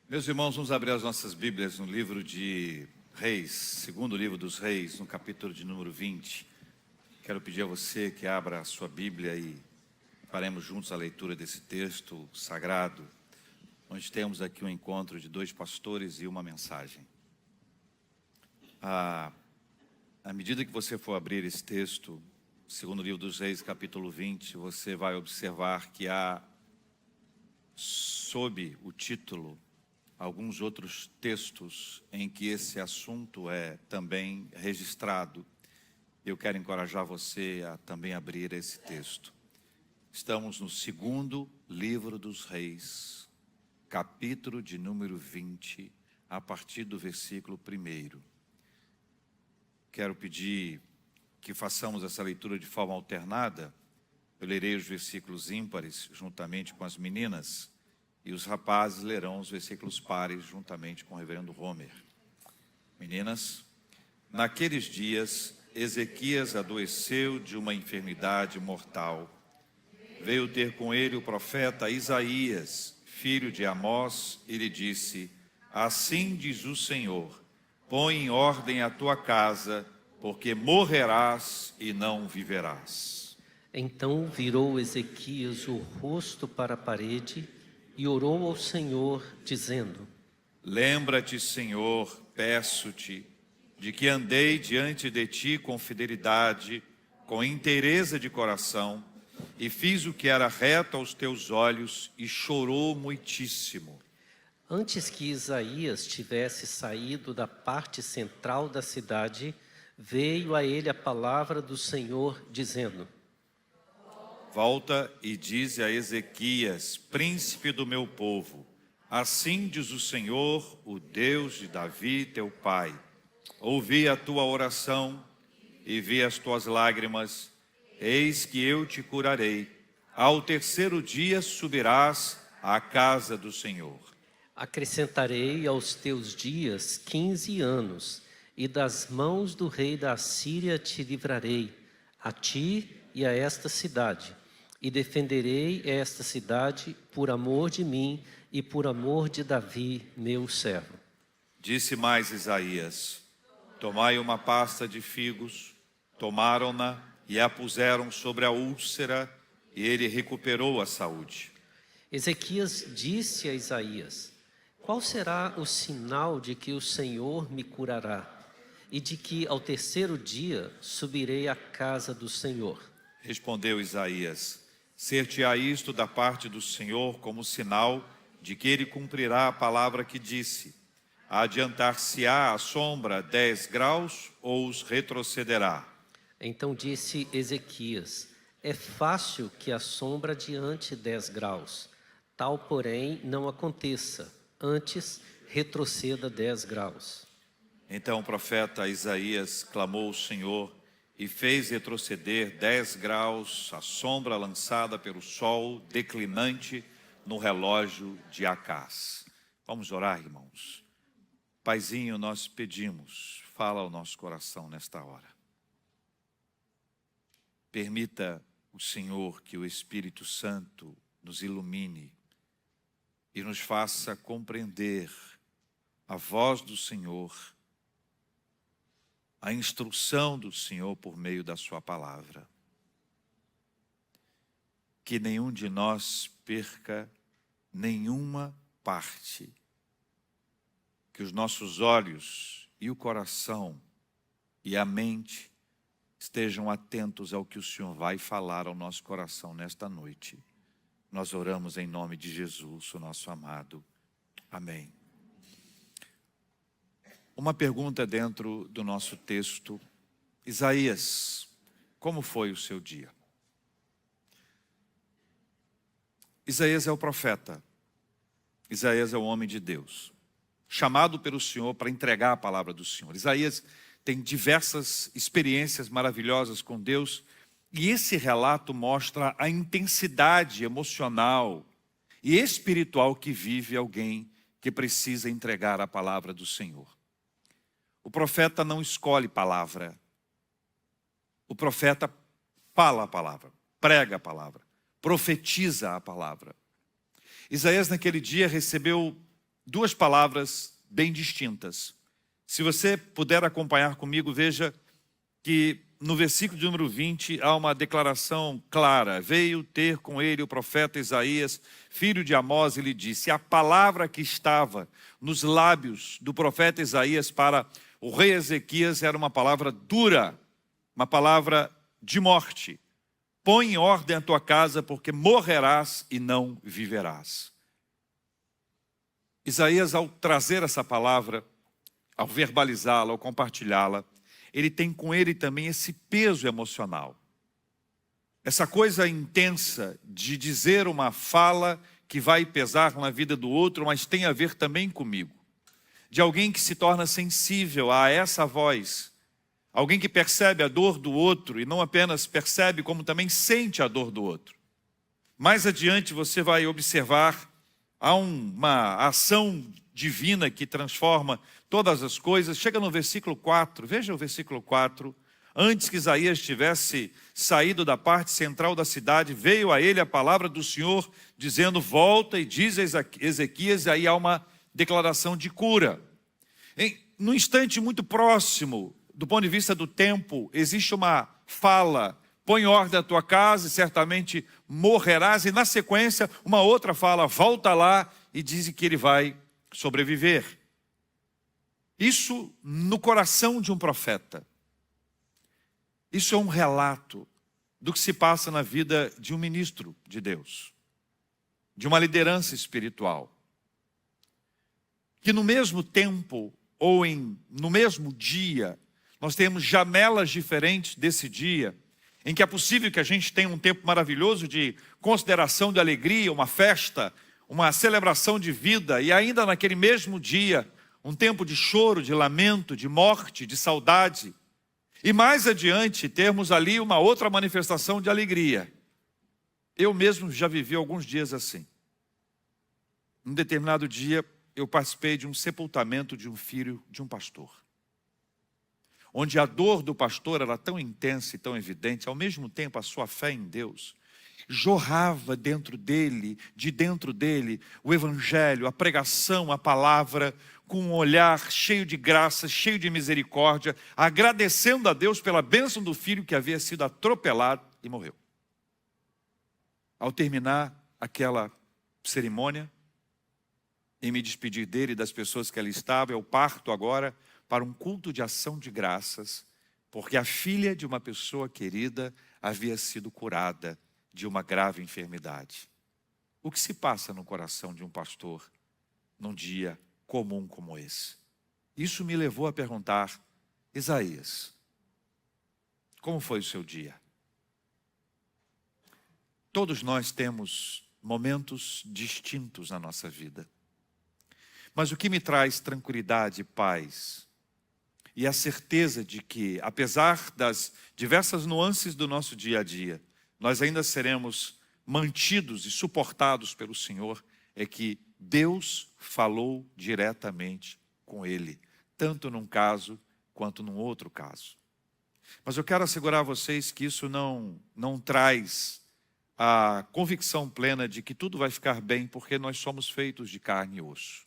Meus irmãos, vamos abrir as nossas Bíblias no livro de Reis, segundo livro dos Reis, no capítulo de número 20. Quero pedir a você que abra a sua Bíblia e faremos juntos a leitura desse texto sagrado, onde temos aqui um encontro de dois pastores e uma mensagem. À medida que você for abrir esse texto, segundo livro dos Reis, capítulo 20, você vai observar que há, sob o título, alguns outros textos em que esse assunto é também registrado. Eu quero encorajar você a também abrir esse texto. Estamos no segundo livro dos Reis, capítulo de número 20, a partir do versículo 1. Quero pedir que façamos essa leitura de forma alternada. Eu lerei os versículos ímpares juntamente com as meninas, e os rapazes lerão os versículos pares juntamente com o reverendo Homer. Meninas, naqueles dias, Ezequias adoeceu de uma enfermidade mortal. Veio ter com ele o profeta Isaías, filho de Amós, e lhe disse: assim diz o Senhor, põe em ordem a tua casa, porque morrerás e não viverás. Então virou Ezequias o rosto para a parede e orou ao Senhor, dizendo: lembra-te, Senhor, peço-te, de que andei diante de ti com fidelidade, com inteireza de coração, e fiz o que era reto aos teus olhos, e chorou muitíssimo. Antes que Isaías tivesse saído da parte central da cidade, veio a ele a palavra do Senhor, dizendo: volta e dize a Ezequias, príncipe do meu povo, assim diz o Senhor, o Deus de Davi, teu pai. Ouvi a tua oração e vi as tuas lágrimas, eis que eu te curarei. Ao terceiro dia subirás à casa do Senhor. acrescentarei aos teus dias 15 anos, e das mãos do rei da Assíria te livrarei, a ti e a esta cidade. E defenderei esta cidade por amor de mim e por amor de Davi, meu servo. Disse mais Isaías: tomai uma pasta de figos. Tomaram-na e a puseram sobre a úlcera, e ele recuperou a saúde. Ezequias disse a Isaías: qual será o sinal de que o Senhor me curará, e de que ao terceiro dia subirei à casa do Senhor? Respondeu Isaías: ser-te-á isto da parte do Senhor como sinal de que ele cumprirá a palavra que disse. Adiantar-se-á a sombra 10 graus ou os retrocederá? Então disse Ezequias: é fácil que a sombra adiante 10 graus. Tal, porém, não aconteça. Antes, retroceda 10 graus. Então o profeta Isaías clamou ao Senhor e fez retroceder 10 graus a sombra lançada pelo sol declinante no relógio de Acás. Vamos orar, irmãos. Paizinho, nós pedimos, fala ao nosso coração nesta hora. Permita o Senhor que o Espírito Santo nos ilumine e nos faça compreender a voz do Senhor, a instrução do Senhor por meio da sua palavra. Que nenhum de nós perca nenhuma parte. Que os nossos olhos e o coração e a mente estejam atentos ao que o Senhor vai falar ao nosso coração nesta noite. Nós oramos em nome de Jesus, o nosso amado. Amém. Uma pergunta dentro do nosso texto. Isaías, como foi o seu dia? Isaías é o profeta. Isaías é o homem de Deus, chamado pelo Senhor para entregar a palavra do Senhor. Isaías tem diversas experiências maravilhosas com Deus, e esse relato mostra a intensidade emocional e espiritual que vive alguém que precisa entregar a palavra do Senhor. O profeta não escolhe palavra. O profeta fala a palavra, prega a palavra, profetiza a palavra. Isaías naquele dia recebeu duas palavras bem distintas. Se você puder acompanhar comigo, veja que no versículo de número 20 há uma declaração clara. Veio ter com ele o profeta Isaías, filho de Amós, e lhe disse: a palavra que estava nos lábios do profeta Isaías para o rei Ezequias era uma palavra dura, uma palavra de morte. Põe em ordem a tua casa, porque morrerás e não viverás. Isaías, ao trazer essa palavra, ao verbalizá-la, ao compartilhá-la, ele tem com ele também esse peso emocional. Essa coisa intensa de dizer uma fala que vai pesar na vida do outro, mas tem a ver também comigo. De alguém que se torna sensível a essa voz. Alguém que percebe a dor do outro e não apenas percebe, como também sente a dor do outro. Mais adiante você vai observar, há uma ação divina que transforma todas as coisas. Chega no versículo 4, veja o versículo 4. Antes que Isaías tivesse saído da parte central da cidade, veio a ele a palavra do Senhor, dizendo: volta e diz a Ezequias, e aí há uma declaração de cura. Num instante muito próximo, do ponto de vista do tempo, existe uma fala: põe em ordem a tua casa e certamente morrerás. E na sequência, uma outra fala: volta lá e diz que ele vai sobreviver. Isso no coração de um profeta. Isso é um relato do que se passa na vida de um ministro de Deus, de uma liderança espiritual, que no mesmo tempo ou no mesmo dia, nós temos janelas diferentes desse dia, em que é possível que a gente tenha um tempo maravilhoso de consideração, de alegria, uma festa, uma celebração de vida, e ainda naquele mesmo dia, um tempo de choro, de lamento, de morte, de saudade. E mais adiante, termos ali uma outra manifestação de alegria. Eu mesmo já vivi alguns dias assim. Um determinado dia, eu participei de um sepultamento de um filho de um pastor, onde a dor do pastor era tão intensa e tão evidente, ao mesmo tempo a sua fé em Deus jorrava dentro dele, de dentro dele, o evangelho, a pregação, a palavra, com um olhar cheio de graça, cheio de misericórdia, agradecendo a Deus pela bênção do filho que havia sido atropelado e morreu. Ao terminar aquela cerimônia, em me despedir dele e das pessoas que ali estavam, eu parto agora para um culto de ação de graças, porque a filha de uma pessoa querida havia sido curada de uma grave enfermidade. O que se passa no coração de um pastor num dia comum como esse? Isso me levou a perguntar: Isaías, como foi o seu dia? Todos nós temos momentos distintos na nossa vida. Mas o que me traz tranquilidade e paz, e a certeza de que, apesar das diversas nuances do nosso dia a dia, nós ainda seremos mantidos e suportados pelo Senhor, é que Deus falou diretamente com ele, tanto num caso quanto num outro caso. Mas eu quero assegurar a vocês que isso não traz a convicção plena de que tudo vai ficar bem, porque nós somos feitos de carne e osso.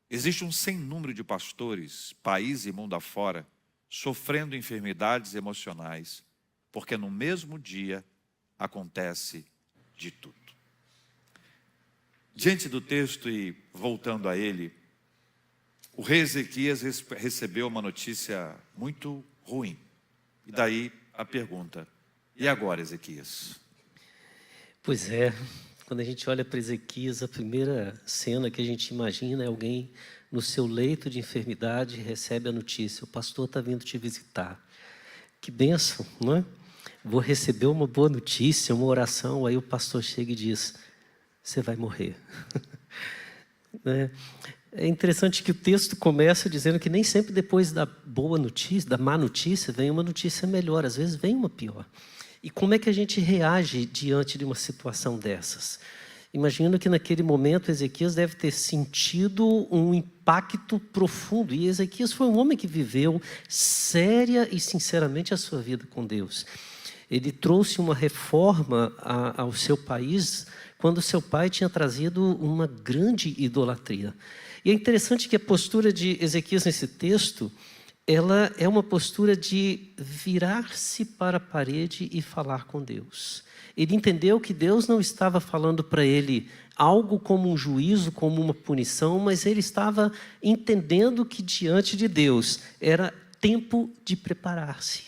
Existe um sem número de pastores, país e mundo afora, sofrendo enfermidades emocionais, porque no mesmo dia acontece de tudo. Diante do texto e voltando a ele, o rei Ezequias recebeu uma notícia muito ruim. E daí a pergunta: e agora, Ezequias? Pois é, quando a gente olha para Ezequias, a primeira cena que a gente imagina é alguém no seu leito de enfermidade recebe a notícia: o pastor está vindo te visitar. Que bênção, não é? Vou receber uma boa notícia, uma oração, aí o pastor chega e diz: você vai morrer. É interessante que o texto começa dizendo que nem sempre depois da boa notícia, da má notícia, vem uma notícia melhor, às vezes vem uma pior. E como é que a gente reage diante de uma situação dessas? Imagino que naquele momento Ezequias deve ter sentido um impacto profundo. E Ezequias foi um homem que viveu séria e sinceramente a sua vida com Deus. Ele trouxe uma reforma ao seu país quando seu pai tinha trazido uma grande idolatria. E é interessante que a postura de Ezequias nesse texto, ela é uma postura de virar-se para a parede e falar com Deus. Ele entendeu que Deus não estava falando para ele algo como um juízo, como uma punição, mas ele estava entendendo que diante de Deus era tempo de preparar-se.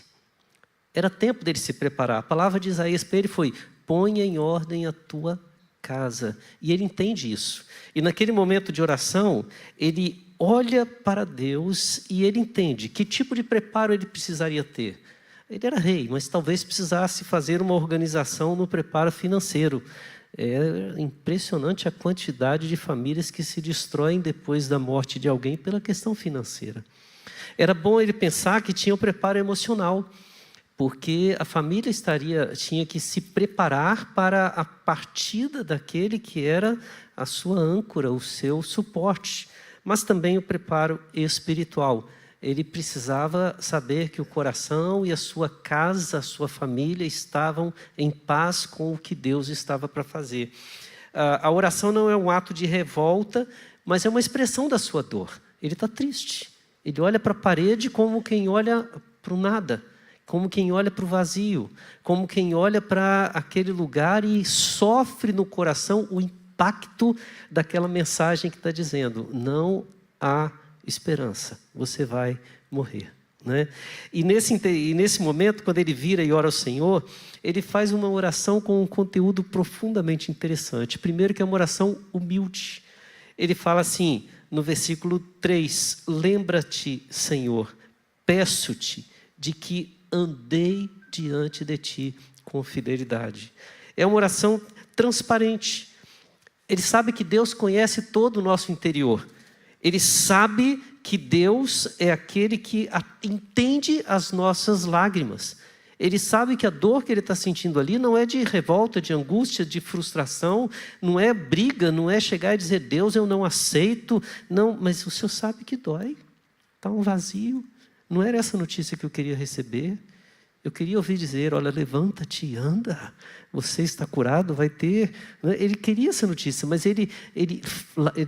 Era tempo dele se preparar. A palavra de Isaías para ele foi: ponha em ordem a tua casa. E ele entende isso. E naquele momento de oração, ele olha para Deus e ele entende que tipo de preparo ele precisaria ter. Ele era rei, mas talvez precisasse fazer uma organização no preparo financeiro. É impressionante a quantidade de famílias que se destroem depois da morte de alguém pela questão financeira. Era bom ele pensar que tinha o preparo emocional, porque a família tinha que se preparar para a partida daquele que era a sua âncora, o seu suporte, mas também o preparo espiritual. Ele precisava saber que o coração e a sua casa, a sua família estavam em paz com o que Deus estava para fazer. A oração não é um ato de revolta, mas é uma expressão da sua dor. Ele está triste. Ele olha para a parede como quem olha para o nada, como quem olha para o vazio, como quem olha para aquele lugar e sofre no coração o impacto daquela mensagem que está dizendo: não há esperança, você vai morrer. Né? E nesse momento, quando ele vira e ora ao Senhor, ele faz uma oração com um conteúdo profundamente interessante. Primeiro, que é uma oração humilde. Ele fala assim, no versículo 3, lembra-te, Senhor, peço-te de que andei diante de ti com fidelidade. É uma oração transparente. Ele sabe que Deus conhece todo o nosso interior. Ele sabe que Deus é aquele que entende as nossas lágrimas. Ele sabe que a dor que ele está sentindo ali não é de revolta, de angústia, de frustração, não é briga, não é chegar e dizer: Deus, eu não aceito. Não, mas o Senhor sabe que dói. Está um vazio. Não era essa notícia que eu queria receber. Eu queria ouvir dizer: olha, levanta-te e anda, você está curado, vai ter. Ele queria essa notícia, mas ele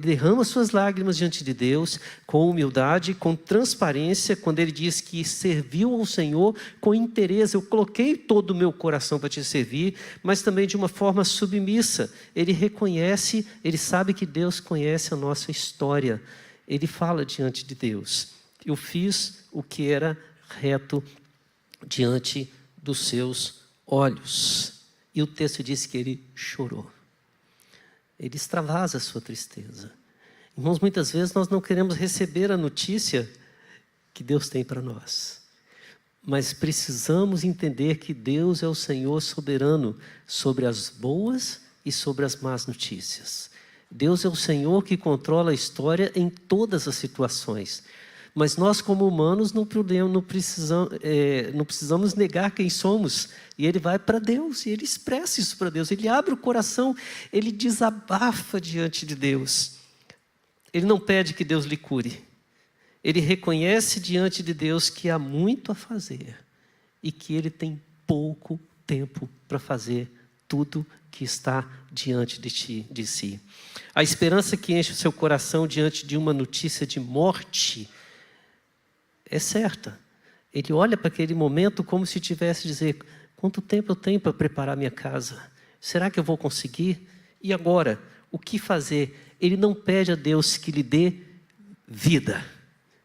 derrama suas lágrimas diante de Deus, com humildade, com transparência, quando ele diz que serviu ao Senhor com interesse. Eu coloquei todo o meu coração para te servir, mas também de uma forma submissa. Ele reconhece, ele sabe que Deus conhece a nossa história. Ele fala diante de Deus: eu fiz o que era reto diante dos seus olhos. E o texto diz que ele chorou. Ele extravasa a sua tristeza. Irmãos, muitas vezes nós não queremos receber a notícia que Deus tem para nós. Mas precisamos entender que Deus é o Senhor soberano sobre as boas e sobre as más notícias. Deus é o Senhor que controla a história em todas as situações. Mas nós, como humanos, não precisamos negar quem somos. E ele vai para Deus, e ele expressa isso para Deus. Ele abre o coração, ele desabafa diante de Deus. Ele não pede que Deus lhe cure. Ele reconhece diante de Deus que há muito a fazer e que ele tem pouco tempo para fazer tudo que está diante de si. A esperança que enche o seu coração diante de uma notícia de morte é certa. Ele olha para aquele momento como se tivesse a dizer: quanto tempo eu tenho para preparar minha casa? Será que eu vou conseguir? E agora, o que fazer? Ele não pede a Deus que lhe dê vida.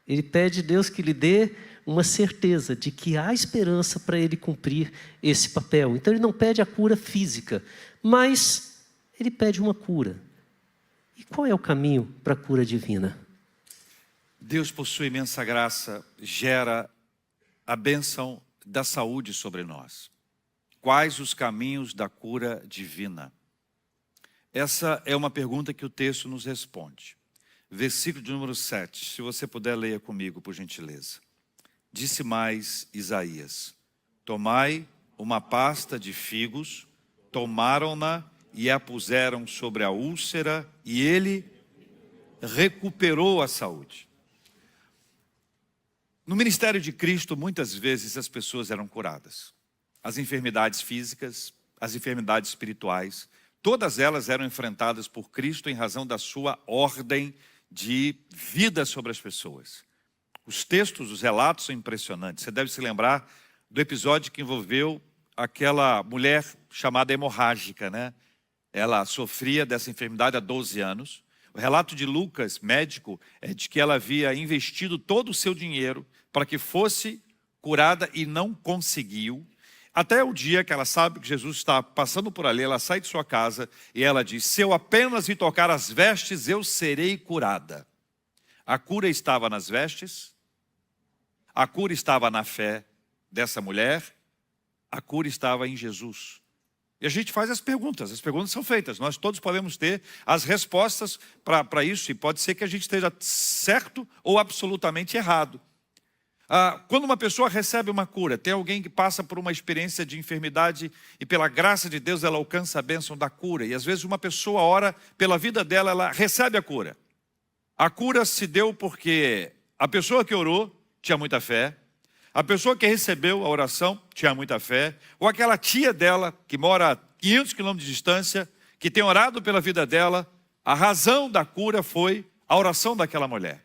Ele pede a Deus que lhe dê uma certeza de que há esperança para ele cumprir esse papel. Então ele não pede a cura física, mas ele pede uma cura. E qual é o caminho para a cura divina? Deus, por sua imensa graça, gera a bênção da saúde sobre nós. Quais os caminhos da cura divina? Essa é uma pergunta que o texto nos responde. Versículo de número 7, se você puder, leia comigo, por gentileza. Disse mais Isaías: tomai uma pasta de figos, tomaram-na e a puseram sobre a úlcera, e ele recuperou a saúde. No ministério de Cristo, muitas vezes as pessoas eram curadas. As enfermidades físicas, as enfermidades espirituais, Todas elas eram enfrentadas por Cristo em razão da sua ordem de vida sobre as pessoas. Os textos, os relatos são impressionantes. Você deve se lembrar do episódio que envolveu aquela mulher chamada hemorrágica, né? Ela sofria dessa enfermidade há 12 anos. O relato de Lucas, médico, é de que ela havia investido todo o seu dinheiro para que fosse curada e não conseguiu. Até o dia que ela sabe que Jesus está passando por ali, ela sai de sua casa e ela diz: se eu apenas me tocar as vestes, eu serei curada. A cura estava nas vestes, a cura estava na fé dessa mulher, a cura estava em Jesus. E a gente faz as perguntas são feitas. Nós todos podemos ter as respostas para isso, e pode ser que a gente esteja certo ou absolutamente errado. Quando uma pessoa recebe uma cura, tem alguém que passa por uma experiência de enfermidade e pela graça de Deus ela alcança a bênção da cura. E às vezes uma pessoa ora pela vida dela, ela recebe a cura. A cura se deu porque a pessoa que orou tinha muita fé, a pessoa que recebeu a oração tinha muita fé, ou aquela tia dela que mora a 500 quilômetros de distância, que tem orado pela vida dela, a razão da cura foi a oração daquela mulher.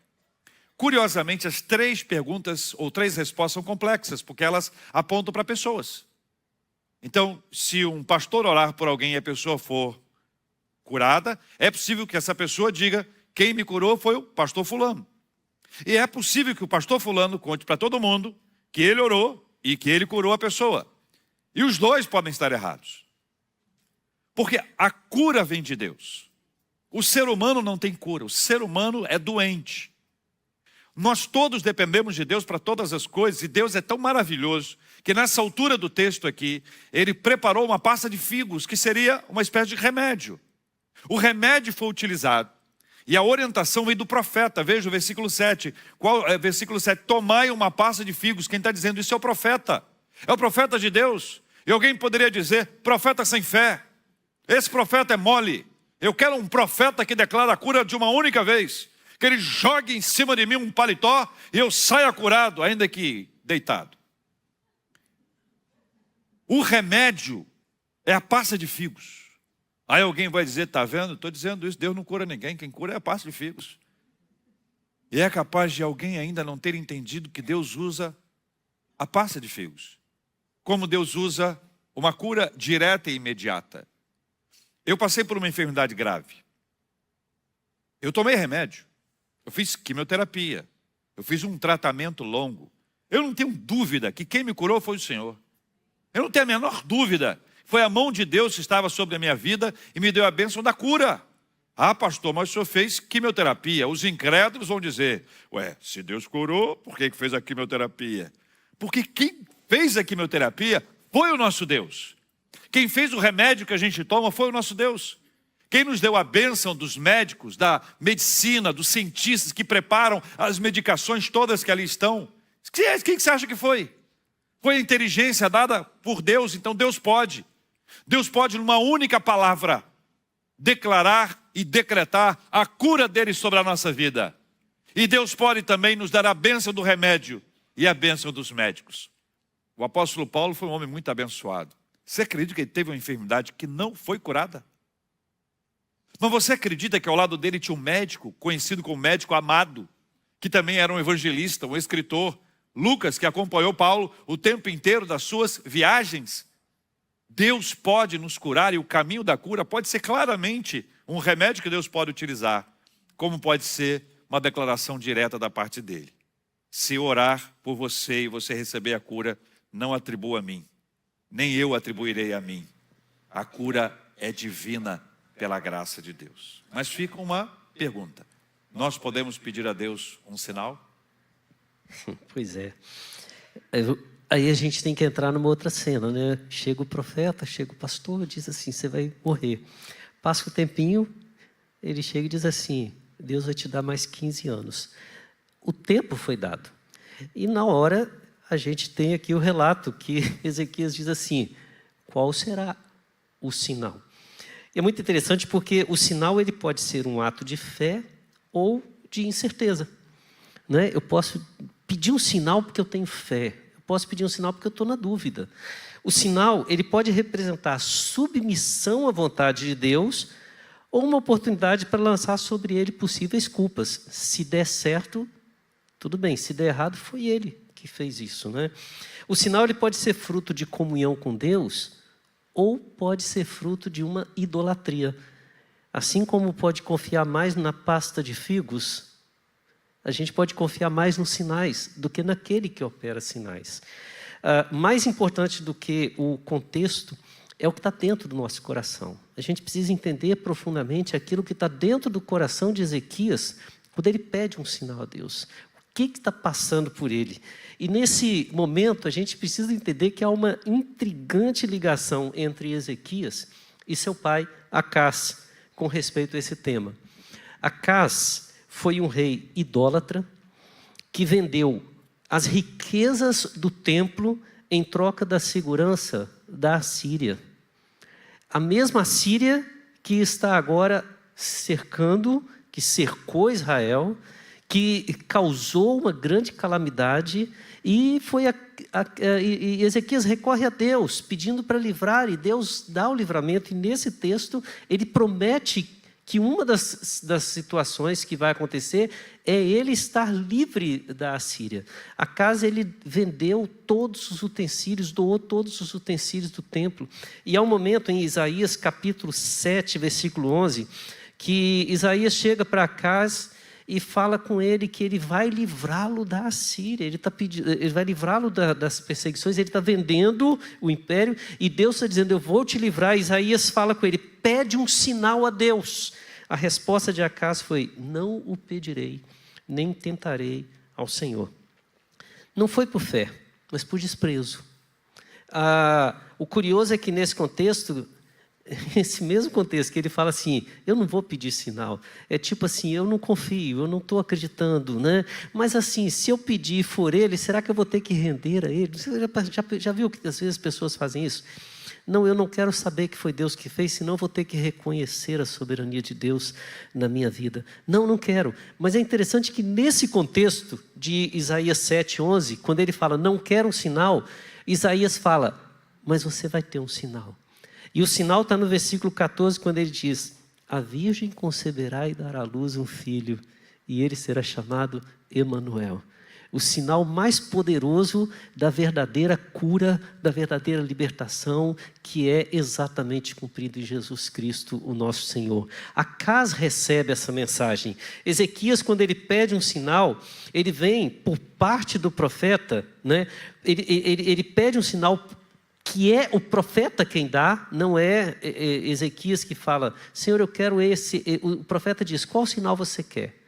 Curiosamente, as 3 perguntas ou 3 respostas são complexas, porque elas apontam para pessoas. Então, se um pastor orar por alguém e a pessoa for curada, é possível que essa pessoa diga: quem me curou foi o pastor fulano. E é possível que o pastor fulano conte para todo mundo que ele orou e que ele curou a pessoa. E os 2 podem estar errados. Porque a cura vem de Deus. O ser humano não tem cura, o ser humano é doente. Nós todos dependemos de Deus para todas as coisas, e Deus é tão maravilhoso que nessa altura do texto aqui, Ele preparou uma pasta de figos, que seria uma espécie de remédio. O remédio foi utilizado, e a orientação vem do profeta. Veja o versículo 7. Qual é o versículo 7? Tomai uma pasta de figos. Quem está dizendo isso é o profeta. É o profeta de Deus. E alguém poderia dizer: profeta sem fé. Esse profeta é mole. Eu quero um profeta que declara a cura de uma única vez. Que ele jogue em cima de mim um paletó e eu saia curado, ainda que deitado. O remédio é a pasta de figos. Aí alguém vai dizer: está vendo? Estou dizendo isso, Deus não cura ninguém, quem cura é a pasta de figos. E é capaz de alguém ainda não ter entendido que Deus usa a pasta de figos, como Deus usa uma cura direta e imediata. Eu passei por uma enfermidade grave. Eu tomei remédio. Eu fiz quimioterapia. Eu fiz um tratamento longo. Eu não tenho dúvida que quem me curou foi o Senhor. Eu não tenho a menor dúvida. Foi a mão de Deus que estava sobre a minha vida e me deu a bênção da cura. Ah, pastor, mas o senhor fez quimioterapia. Os incrédulos vão dizer: ué, se Deus curou, por que fez a quimioterapia? Porque quem fez a quimioterapia foi o nosso Deus. Quem fez o remédio que a gente toma foi o nosso Deus. Quem nos deu a bênção dos médicos, da medicina, dos cientistas que preparam as medicações todas que ali estão. Quem você acha que foi? Foi a inteligência dada por Deus. Então Deus pode. Deus pode, numa única palavra, declarar e decretar a cura dele sobre a nossa vida. E Deus pode também nos dar a bênção do remédio e a bênção dos médicos. O apóstolo Paulo foi um homem muito abençoado. Você acredita que ele teve uma enfermidade que não foi curada? Mas você acredita que ao lado dele tinha um médico, conhecido como médico amado, que também era um evangelista, um escritor, Lucas, que acompanhou Paulo o tempo inteiro das suas viagens? Deus pode nos curar, e o caminho da cura pode ser claramente um remédio que Deus pode utilizar, como pode ser uma declaração direta da parte dele. Se orar por você e você receber a cura, não atribua a mim, nem eu atribuirei a mim. A cura é divina pela graça de Deus. Mas fica uma pergunta: nós podemos pedir a Deus um sinal? Pois é. Aí a gente tem que entrar numa outra cena, né? Chega o profeta, chega o pastor, diz assim: você vai morrer. Passa o tempinho, ele chega e diz assim: Deus vai te dar mais 15 anos. O tempo foi dado. E na hora a gente tem aqui o relato que Ezequias diz assim: qual será o sinal? E é muito interessante porque o sinal ele pode ser um ato de fé ou de incerteza, né? Eu posso pedir um sinal porque eu tenho fé. Eu posso pedir um sinal porque eu estou na dúvida. O sinal, ele pode representar submissão à vontade de Deus ou uma oportunidade para lançar sobre ele possíveis culpas. Se der certo, tudo bem. Se der errado, foi ele que fez isso, né? O sinal, ele pode ser fruto de comunhão com Deus ou pode ser fruto de uma idolatria. Assim como pode confiar mais na pasta de figos, a gente pode confiar mais nos sinais do que naquele que opera sinais. Mais importante do que o contexto é o que está dentro do nosso coração. A gente precisa entender profundamente aquilo que está dentro do coração de Ezequias quando ele pede um sinal a Deus. O que está passando por ele? E nesse momento a gente precisa entender que há uma intrigante ligação entre Ezequias e seu pai Acás com respeito a esse tema. Acás foi um rei idólatra que vendeu as riquezas do templo em troca da segurança da Assíria. A mesma Assíria que está agora cercando, que cercou Israel, que causou uma grande calamidade, e e Ezequias recorre a Deus, pedindo para livrar, e Deus dá o livramento, e nesse texto ele promete que uma das situações que vai acontecer é ele estar livre da Assíria. Acás, ele vendeu todos os utensílios, doou todos os utensílios do templo. E há um momento em Isaías capítulo 7, versículo 11, que Isaías chega para Acás e fala com ele que ele vai livrá-lo da Assíria, ele vai livrá-lo das perseguições, ele está vendendo o império, e Deus está dizendo, eu vou te livrar. Isaías fala com ele, pede um sinal a Deus. A resposta de Acás foi, não o pedirei, nem tentarei ao Senhor. Não foi por fé, mas por desprezo. O curioso é que nesse contexto, esse mesmo contexto que ele fala assim, eu não vou pedir sinal, é tipo assim, eu não confio, eu não estou acreditando, né? Mas assim, se eu pedir e for ele, será que eu vou ter que render a ele? Você já viu que às vezes as pessoas fazem isso? Não, eu não quero saber que foi Deus que fez, senão eu vou ter que reconhecer a soberania de Deus na minha vida. Não quero. Mas é interessante que nesse contexto de Isaías 7:11, quando ele fala, não quero um sinal, Isaías fala, mas você vai ter um sinal. E o sinal está no versículo 14, quando ele diz, a virgem conceberá e dará à luz um filho, e ele será chamado Emanuel. O sinal mais poderoso da verdadeira cura, da verdadeira libertação, que é exatamente cumprido em Jesus Cristo, o nosso Senhor. Acás recebe essa mensagem. Ezequias, quando ele pede um sinal, ele vem por parte do profeta, né? Ele pede um sinal que é o profeta quem dá, não é Ezequias que fala, Senhor, eu quero esse. O profeta diz, qual sinal você quer?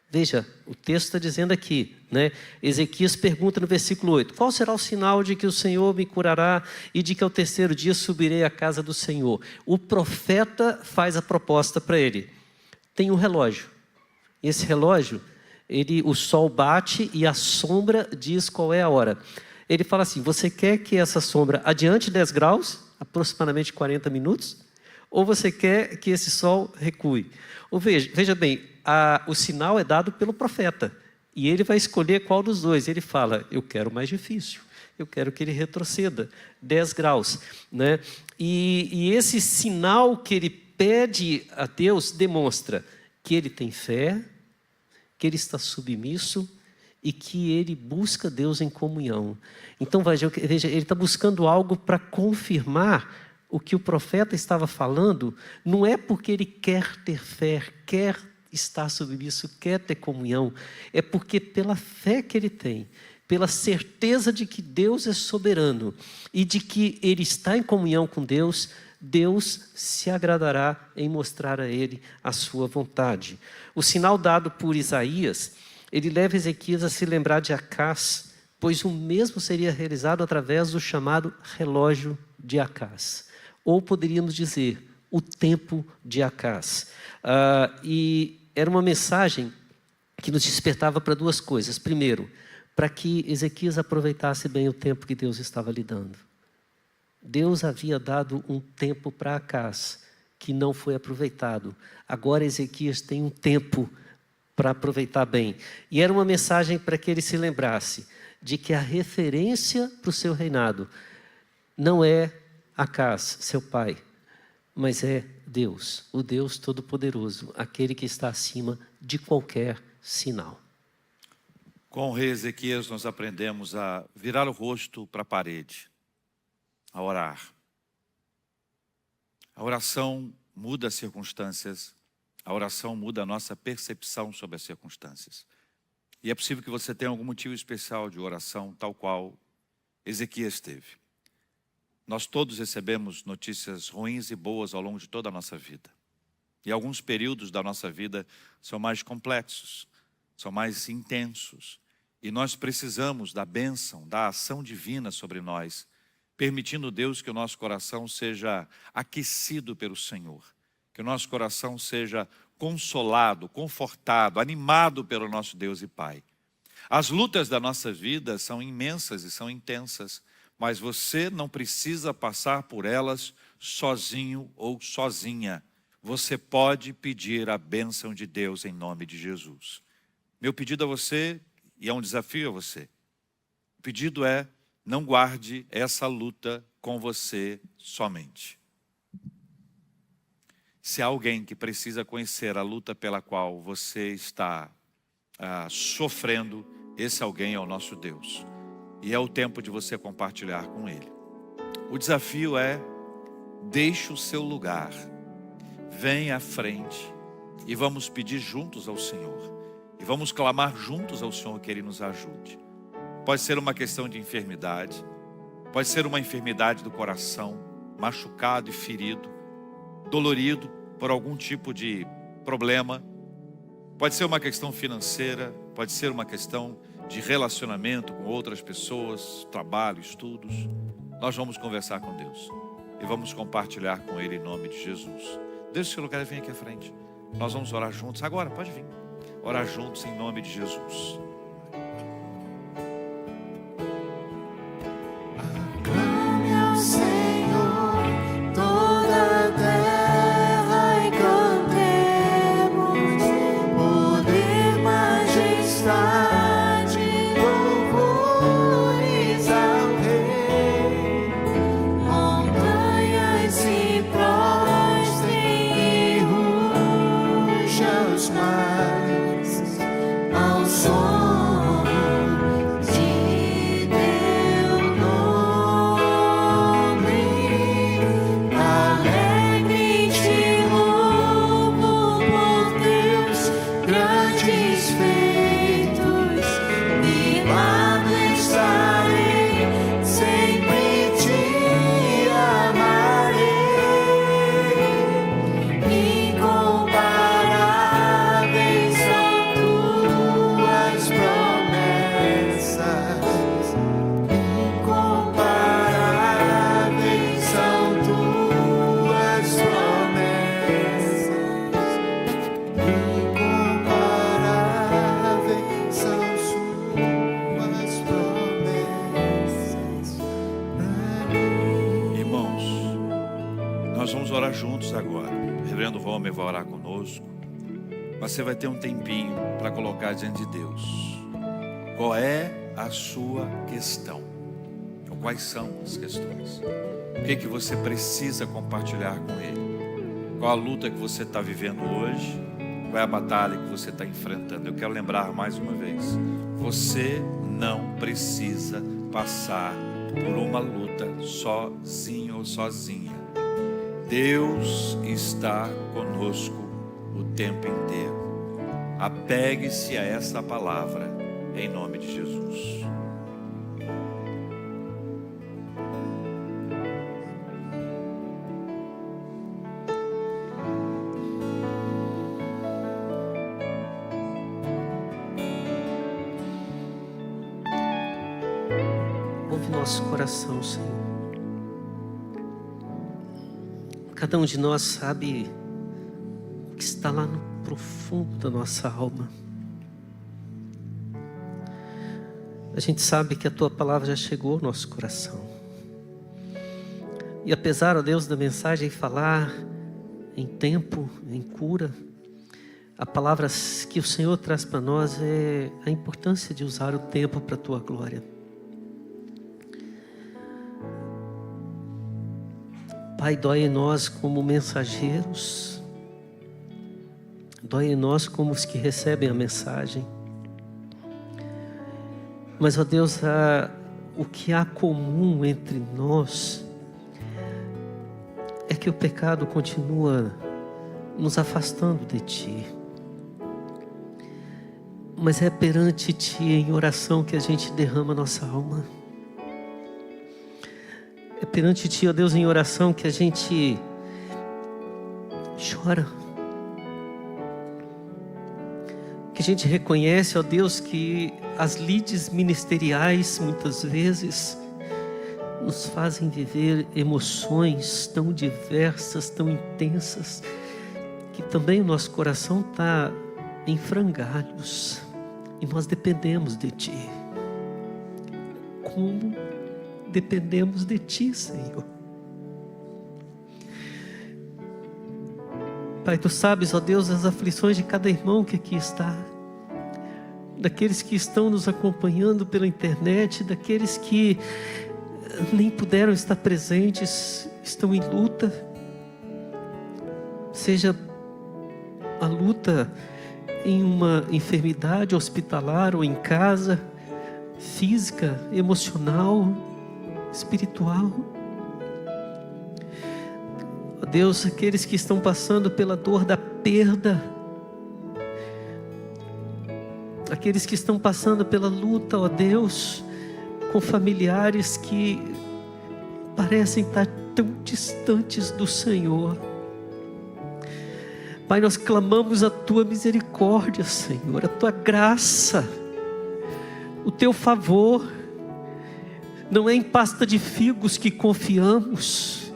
Veja, o texto está dizendo aqui, né? Ezequias pergunta no versículo 8, qual será o sinal de que o Senhor me curará e de que ao terceiro dia subirei à casa do Senhor? O profeta faz a proposta para ele. Tem um relógio. Esse relógio, o sol bate e a sombra diz qual é a hora. Ele fala assim, você quer que essa sombra adiante 10 graus, aproximadamente 40 minutos, ou você quer que esse sol recue? Ou veja bem, o sinal é dado pelo profeta, e ele vai escolher qual dos dois. Ele fala, eu quero mais difícil, eu quero que ele retroceda 10 graus. Né? E esse sinal que ele pede a Deus demonstra que ele tem fé, que ele está submisso, e que ele busca Deus em comunhão. Então, veja, ele está buscando algo para confirmar o que o profeta estava falando, não é porque ele quer ter fé, quer estar submisso, quer ter comunhão, é porque pela fé que ele tem, pela certeza de que Deus é soberano e de que ele está em comunhão com Deus, Deus se agradará em mostrar a ele a sua vontade. O sinal dado por Isaías, ele leva Ezequias a se lembrar de Acás, pois o mesmo seria realizado através do chamado relógio de Acás. Ou poderíamos dizer, o tempo de Acás. E era uma mensagem que nos despertava para duas coisas. Primeiro, para que Ezequias aproveitasse bem o tempo que Deus estava lhe dando. Deus havia dado um tempo para Acás, que não foi aproveitado. Agora Ezequias tem um tempo para aproveitar bem. E era uma mensagem para que ele se lembrasse de que a referência para o seu reinado não é Acaz, seu pai, mas é Deus, o Deus Todo-Poderoso, aquele que está acima de qualquer sinal. Com o rei Ezequias nós aprendemos a virar o rosto para a parede, a orar. A oração muda as circunstâncias, a oração muda a nossa percepção sobre as circunstâncias. E é possível que você tenha algum motivo especial de oração, tal qual Ezequias teve. Nós todos recebemos notícias ruins e boas ao longo de toda a nossa vida. E alguns períodos da nossa vida são mais complexos, são mais intensos. E nós precisamos da bênção, da ação divina sobre nós, permitindo, Deus, que o nosso coração seja aquecido pelo Senhor. Que o nosso coração seja consolado, confortado, animado pelo nosso Deus e Pai. As lutas da nossa vida são imensas e são intensas, mas você não precisa passar por elas sozinho ou sozinha. Você pode pedir a bênção de Deus em nome de Jesus. Meu pedido a você, e é um desafio a você, o pedido é: não guarde essa luta com você somente. Se há alguém que precisa conhecer a luta pela qual você está sofrendo, esse alguém é o nosso Deus. E é o tempo de você compartilhar com Ele. O desafio é: deixe o seu lugar, venha à frente e vamos pedir juntos ao Senhor. E vamos clamar juntos ao Senhor que Ele nos ajude. Pode ser uma questão de enfermidade, pode ser uma enfermidade do coração, machucado e ferido, dolorido por algum tipo de problema. Pode ser uma questão financeira, pode ser uma questão de relacionamento com outras pessoas, trabalho, estudos. Nós vamos conversar com Deus e vamos compartilhar com Ele em nome de Jesus. Deixe o seu lugar e vem aqui à frente. Nós vamos orar juntos agora, pode vir. Orar juntos em nome de Jesus. Aclame ao Senhor toda a terra e cantemos poder, majestade, louvores ao Rei. Montanhas se prostrem e rujam os mares ao som de teu nome. Alegre te louvo por teus grandes feitos, e lá estarei, sempre te amarei. Incomparáveis são tuas promessas, incomparáveis são tuas promessas, incomparáveis são suas promessas pra mim. Irmãos, nós vamos orar juntos agora. O reverendo Romer vai orar conosco. Você vai ter um tempinho para colocar diante de Deus. Qual é a sua questão? Ou quais são as questões? O que que você precisa compartilhar com Ele? Qual a luta que você está vivendo hoje? Qual é a batalha que você está enfrentando? Eu quero lembrar mais uma vez: você não precisa passar por uma luta sozinho ou sozinha. Deus está conosco o tempo inteiro. Apegue-se a essa palavra em nome de Jesus. Ouve nosso coração, Senhor. Cada um de nós sabe o que está lá no profundo da nossa alma. A gente sabe que a Tua palavra já chegou ao nosso coração. E apesar, ó Deus, da mensagem falar em tempo, em cura, a palavra que o Senhor traz para nós é a importância de usar o tempo para a tua glória. Pai, dói em nós como mensageiros, dói em nós como os que recebem a mensagem. Mas, ó Deus, o que há comum entre nós é que o pecado continua nos afastando de Ti. Mas é perante Ti em oração que a gente derrama nossa alma. É perante Ti, ó Deus, em oração que a gente chora. Que a gente reconhece, ó Deus, que as lides ministeriais muitas vezes nos fazem viver emoções tão diversas, tão intensas, que também o nosso coração está em frangalhos e nós dependemos de Ti. Como dependemos de Ti, Senhor. Pai, Tu sabes, ó Deus, as aflições de cada irmão que aqui está, daqueles que estão nos acompanhando pela internet, daqueles que nem puderam estar presentes, estão em luta, seja a luta em uma enfermidade hospitalar ou em casa, física, emocional, espiritual. Ó Deus, aqueles que estão passando pela dor da perda, aqueles que estão passando pela luta, ó Deus, com familiares que parecem estar tão distantes do Senhor. Pai, nós clamamos a Tua misericórdia, Senhor, a Tua graça, o Teu favor. Não é em pasta de figos que confiamos,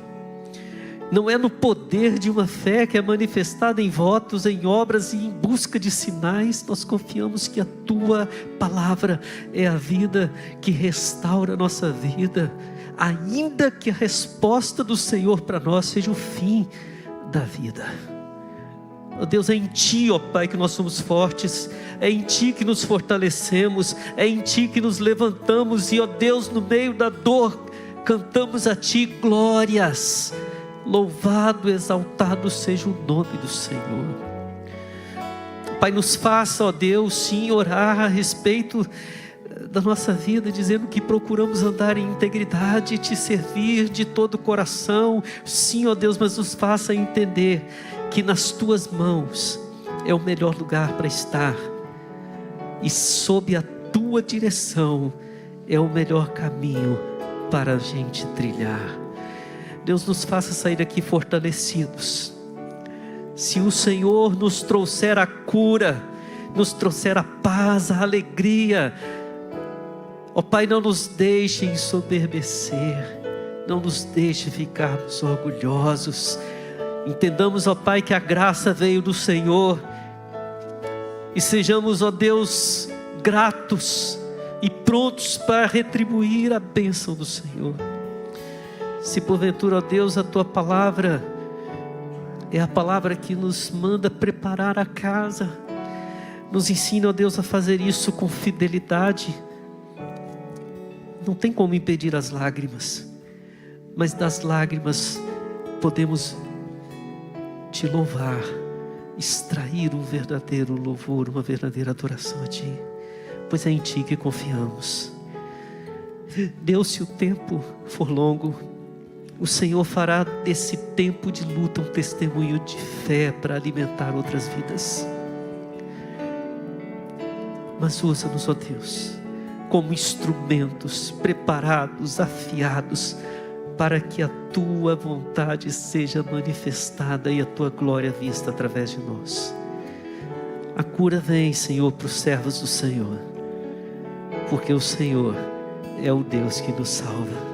não é no poder de uma fé que é manifestada em votos, em obras e em busca de sinais. Nós confiamos que a Tua palavra é a vida que restaura a nossa vida, ainda que a resposta do Senhor para nós seja o fim da vida. Ó Deus, é em Ti, ó Pai, que nós somos fortes, é em Ti que nos fortalecemos, é em Ti que nos levantamos, e ó Deus, no meio da dor, cantamos a Ti glórias. Louvado, exaltado seja o nome do Senhor. Pai, nos faça, ó Deus, sim, orar a respeito da nossa vida, dizendo que procuramos andar em integridade, Te servir de todo o coração, sim, ó Deus, mas nos faça entender que nas Tuas mãos é o melhor lugar para estar, e sob a Tua direção é o melhor caminho para a gente trilhar. Deus, nos faça sair daqui fortalecidos. Se o Senhor nos trouxer a cura, nos trouxer a paz, a alegria, ó Pai, não nos deixe ensoberbecer, não nos deixe ficarmos orgulhosos. Entendamos, ó Pai, que a graça veio do Senhor, e sejamos, ó Deus, gratos e prontos para retribuir a bênção do Senhor. Se porventura, ó Deus, a Tua palavra é a palavra que nos manda preparar a casa, nos ensina, ó Deus, a fazer isso com fidelidade. Não tem como impedir as lágrimas, mas das lágrimas podemos Te louvar, extrair um verdadeiro louvor, uma verdadeira adoração a Ti, pois é em Ti que confiamos. Deus, se o tempo for longo, o Senhor fará desse tempo de luta um testemunho de fé para alimentar outras vidas. Mas usa-nos, ó Deus, como instrumentos preparados, afiados, para que a Tua vontade seja manifestada e a Tua glória vista através de nós. A cura vem, Senhor, para os servos do Senhor, porque o Senhor é o Deus que nos salva.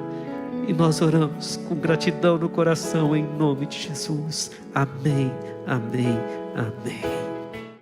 E nós oramos com gratidão no coração, em nome de Jesus. Amém, amém, amém.